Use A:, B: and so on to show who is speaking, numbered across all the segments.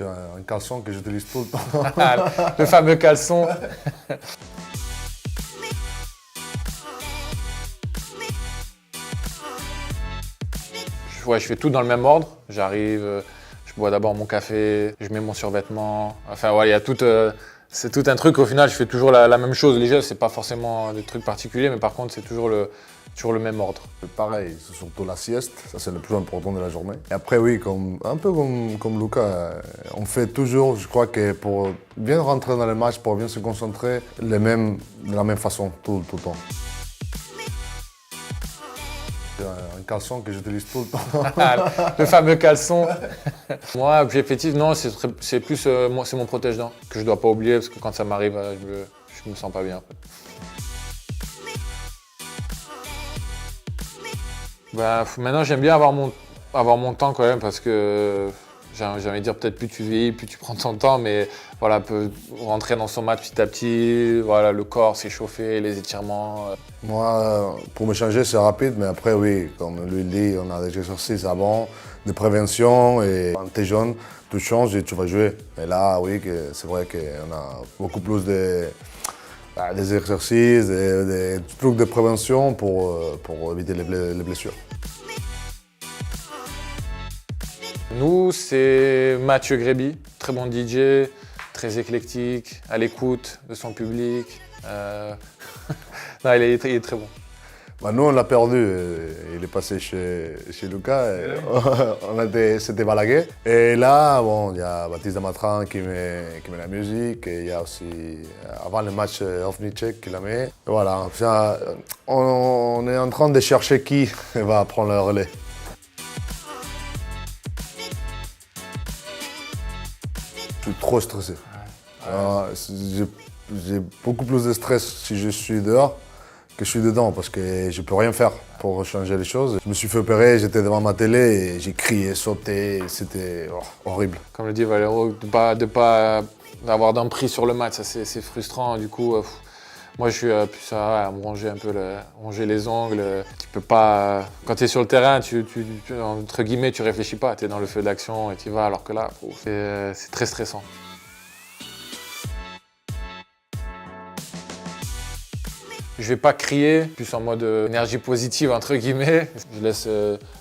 A: J'ai un caleçon que j'utilise tout le temps.
B: Le fameux caleçon. Je fais tout dans le même ordre. J'arrive, je bois d'abord mon café, je mets mon survêtement. Enfin, ouais, il y a tout, c'est tout un truc. Au final, je fais toujours la même chose. Les gestes, c'est pas forcément des trucs particuliers, mais par contre, c'est toujours le même ordre.
A: Pareil, c'est surtout la sieste, ça c'est le plus important de la journée. Et après oui, un peu comme Lucas, on fait toujours, je crois que pour bien rentrer dans le match, pour bien se concentrer, de la même façon, tout le temps. J'ai un caleçon que j'utilise tout le temps.
B: Le fameux caleçon. Moi, objectif, non, c'est plus c'est mon protège-dents que je dois pas oublier parce que quand ça m'arrive, je me sens pas bien. Bah, maintenant, j'aime bien avoir mon temps quand même parce que j'ai envie de dire peut-être plus tu vieillis, plus tu prends ton temps, mais voilà, peut rentrer dans son match petit à petit, voilà, le corps s'échauffer, les étirements.
A: Moi, pour me changer, c'est rapide, mais après, oui, comme lui dit, on a des exercices avant, de prévention, et quand tu es jeune, tu changes et tu vas jouer. Et là, oui, c'est vrai qu'on a beaucoup plus des exercices, des trucs de prévention pour éviter les blessures.
B: Nous, c'est Mathieu Gréby, très bon DJ, très éclectique, à l'écoute de son public. Non, il est très bon.
A: Bah, nous, on l'a perdu. Il est passé chez Lucas. C'était Balaguer. Et là, bon, il y a Baptiste Damatran qui met la musique. Et il y a aussi, avant le match, Ovnicek qui la met. Et voilà, on est en train de chercher qui va prendre le relais. Je suis trop stressé. J'ai beaucoup plus de stress si je suis dehors que je suis dedans parce que je peux rien faire pour changer les choses. Je me suis fait opérer, j'étais devant ma télé et j'ai crié, sauté, c'était horrible.
B: Comme le dit Valero, de pas avoir d'emprise sur le match, ça c'est frustrant. Du coup, moi je suis plus à me ronger un peu, ronger les ongles. Tu peux pas, quand tu es sur le terrain, entre guillemets, tu réfléchis pas, tu es dans le feu de l'action et tu y vas, alors que là, c'est très stressant. Je vais pas crier, plus en mode énergie positive entre guillemets. Je laisse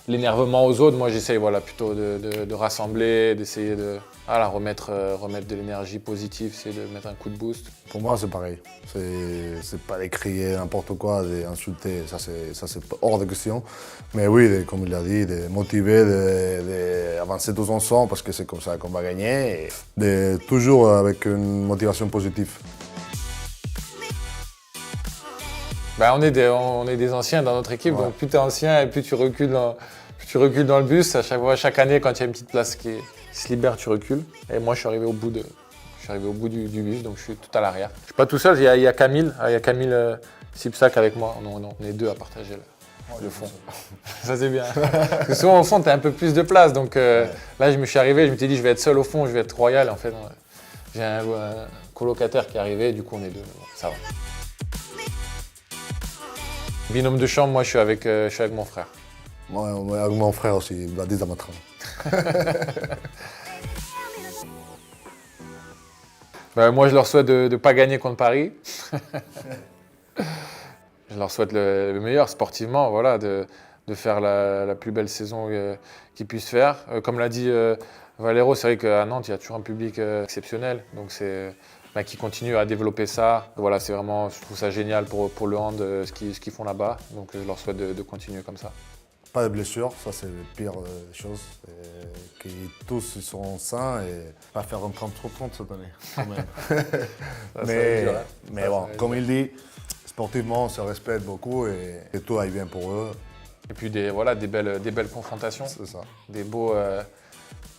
B: l'énervement aux autres. Moi j'essaye plutôt de rassembler, d'essayer de remettre de l'énergie positive, essayer de mettre un coup de boost.
A: Pour moi c'est pareil. C'est pas de crier n'importe quoi, d'insulter, ça c'est hors de question. Mais oui, comme il a dit, de motiver, d'avancer tous ensemble parce que c'est comme ça qu'on va gagner. Et toujours avec une motivation positive.
B: On est des anciens dans notre équipe, ouais. Donc plus tu es ancien et plus tu recules dans le bus. Chaque année, quand il y a une petite place qui se libère, tu recules. Et moi, je suis arrivé au bout du bus, donc je suis tout à l'arrière. Je suis pas tout seul, il y a Camille Sipsac avec moi. On est deux à partager le fond. Ça, c'est bien. Parce que souvent, au fond, tu as un peu plus de place. Donc là, je me suis arrivé, je me suis dit, je vais être seul au fond, je vais être royal. En fait, j'ai un colocataire qui est arrivé, du coup, on est deux. Bon, ça va. Binôme de chambre, moi je suis avec mon frère.
A: Ouais, avec mon frère aussi, Baptiste Damatran.
B: Moi je leur souhaite de ne pas gagner contre Paris. Je leur souhaite le meilleur sportivement, voilà, de faire la plus belle saison qu'ils puissent faire. Comme l'a dit Valero, c'est vrai qu'à Nantes, il y a toujours un public exceptionnel. Donc qui continue à développer ça. Voilà, c'est vraiment, je trouve ça génial pour le hand, ce qu'ils font là-bas. Donc je leur souhaite de continuer comme ça.
A: Pas de blessures, ça c'est la pire chose. Que tous seront sains et pas faire un 30-30 cette année. Quand même. mais bon, comme il dit, sportivement, on se respecte beaucoup et tout aille bien pour eux.
B: Et puis des belles confrontations.
A: C'est ça.
B: Des beaux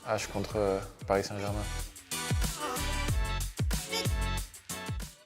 B: H contre Paris Saint-Germain.